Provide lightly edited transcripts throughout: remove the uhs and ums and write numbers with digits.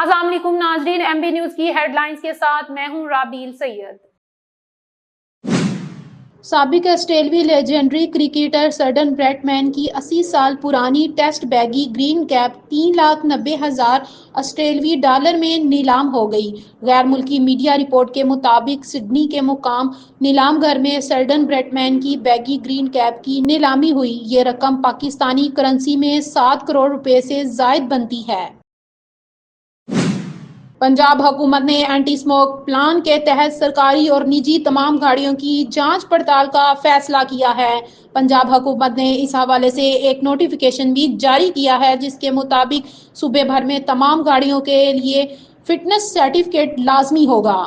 अस्सलाम वालेकुम नाजरीन, MB न्यूज की हेडलाइंस के साथ मैं हूं राबील सैयद। साबिक ऑस्ट्रेलवी लेजेंडरी क्रिकेटर सर्डन ब्रैडमैन की 80 साल पुरानी टेस्ट बैगी ग्रीन कैप 3,90,000 ऑस्ट्रेलवी डॉलर में नीलाम हो गई। गैर मुल्की मीडिया रिपोर्ट के मुताबिक सिडनी के मुकाम नीलाम घर में सर्डन ब्रैडमैन की बैगी ग्रीन कैप की नीलामी हुई। ये रकम पाकिस्तानी करेंसी में 7 करोड़ रुपए से जायद बनती है। पंजाब हुकूमत ने एंटी स्मोक प्लान के तहत सरकारी और निजी तमाम गाड़ियों की जांच पड़ताल का फैसला किया है। पंजाब हुकूमत ने इस हवाले से एक नोटिफिकेशन भी जारी किया है, जिसके मुताबिक सूबे भर में तमाम गाड़ियों के लिए फिटनेस सर्टिफिकेट लाजमी होगा।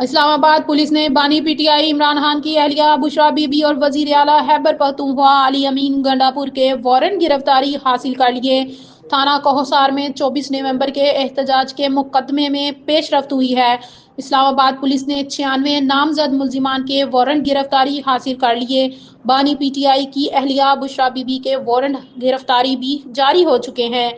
इस्लामाबाद पुलिस ने बानी पीटीआई इमरान खान की अहलिया बुशरा बीबी और वजीर आला खैबर पख्तूनख्वा अली अमीन गंडापुर के वारंट गिरफ्तारी हासिल कर लिए। थाना कोहसार में 24 नवंबर के एहतजाज के मुकदमे में पेशरफ्त हुई है। इस्लामाबाद पुलिस ने 96 नामजद मुल्जिमान के वारंट गिरफ्तारी हासिल कर लिए। बानी पीटीआई की अहलिया बुशरा बीबी के वारंट गिरफ्तारी भी जारी हो चुके हैं।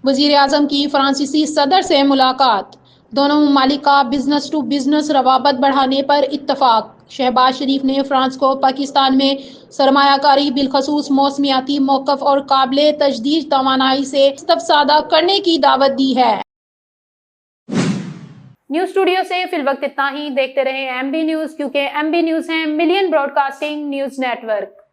वजीर आजम की फ्रांसीसी सदर से मुलाकात। दोनों ममालिक का बिजनेस टू बिजनेस रवाबत बढ़ाने पर इत्तफाक। शहबाज शरीफ ने फ्रांस को पाकिस्तान में सरमायाकारी बिलखसूस मौसमियाती मौकफ और काबिल तजदीद तवानाई से इस्तफसादा करने की दावत दी है। न्यूज स्टूडियो से फिलवक्त इतना ही। देखते रहें MB न्यूज, क्योंकि MB न्यूज है मिलियन ब्रॉडकास्टिंग न्यूज नेटवर्क।